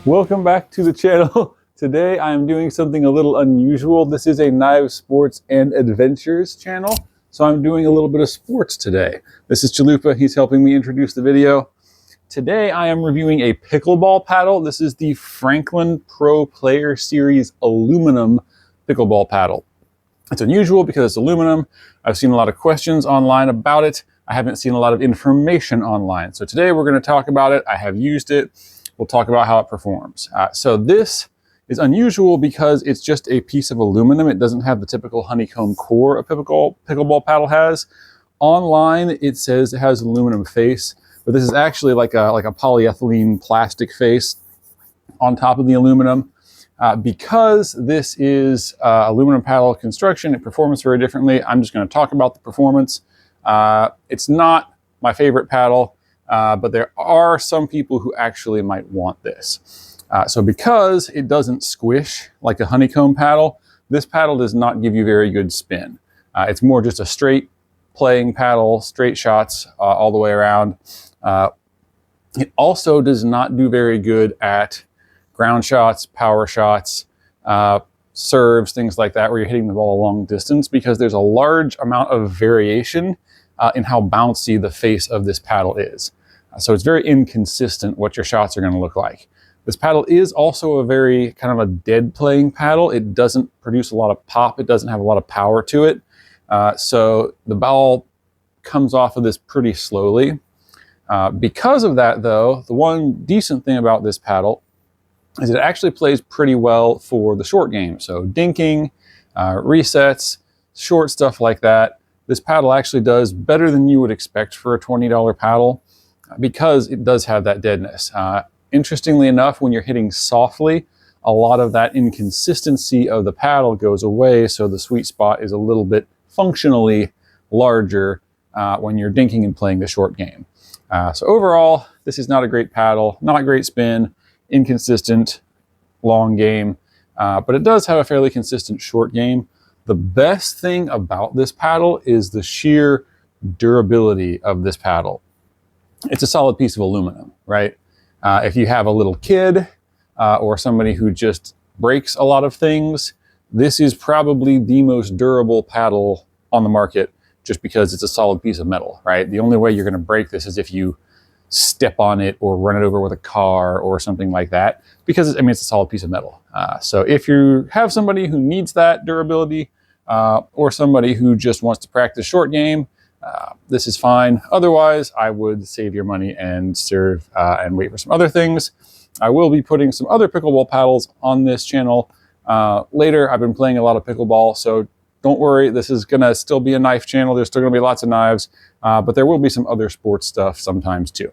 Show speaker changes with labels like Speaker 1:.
Speaker 1: Welcome back to the channel. Today I am doing something a little unusual. This is a Knives Sports and Adventures channel, so I'm doing a little bit of sports today. This is Chalupa. He's helping me introduce the video. Today I am reviewing a pickleball paddle. This is the Franklin Pro Player Series aluminum pickleball paddle. It's unusual because it's aluminum. I've seen a lot of questions online about it. I haven't seen a lot of information online. So today we're going to talk about it. I have used it. We'll talk about how it performs. So this is unusual because it's just a piece of aluminum. It doesn't have the typical honeycomb core a pickleball paddle has. Online, it says it has aluminum face, but this is actually like a polyethylene plastic face on top of the aluminum. Because this is aluminum paddle construction, it performs very differently. I'm just going to talk about the performance. It's not my favorite paddle. But there are some people who actually might want this. So because it doesn't squish like a honeycomb paddle, this paddle does not give you very good spin. It's more just a straight playing paddle, straight shots all the way around. It also does not do very good at ground shots, power shots, serves, things like that, where you're hitting the ball a long distance, because there's a large amount of variation in how bouncy the face of this paddle is. So it's very inconsistent what your shots are going to look like. This paddle is also a very kind of a dead playing paddle. It doesn't produce a lot of pop. It doesn't have a lot of power to it. So the ball comes off of this pretty slowly. Because of that, though, the one decent thing about this paddle is it actually plays pretty well for the short game. So dinking, resets, short stuff like that. This paddle actually does better than you would expect for a $20 paddle, because it does have that deadness. Interestingly enough, when you're hitting softly, a lot of that inconsistency of the paddle goes away, so the sweet spot is a little bit functionally larger when you're dinking and playing the short game. So overall, this is not a great paddle, not great spin, inconsistent long game, but it does have a fairly consistent short game. The best thing about this paddle is the sheer durability of this paddle. It's a solid piece of aluminum, right? If you have a little kid or somebody who just breaks a lot of things, this is probably the most durable paddle on the market, just because it's a solid piece of metal, right? The only way you're going to break this is if you step on it or run it over with a car or something like that, because it's a solid piece of metal. So if you have somebody who needs that durability or somebody who just wants to practice short game, this is fine. Otherwise, I would save your money and serve and wait for some other things. I will be putting some other pickleball paddles on this channel later. I've been playing a lot of pickleball, so don't worry. This is going to still be a knife channel. There's still going to be lots of knives, but there will be some other sports stuff sometimes too.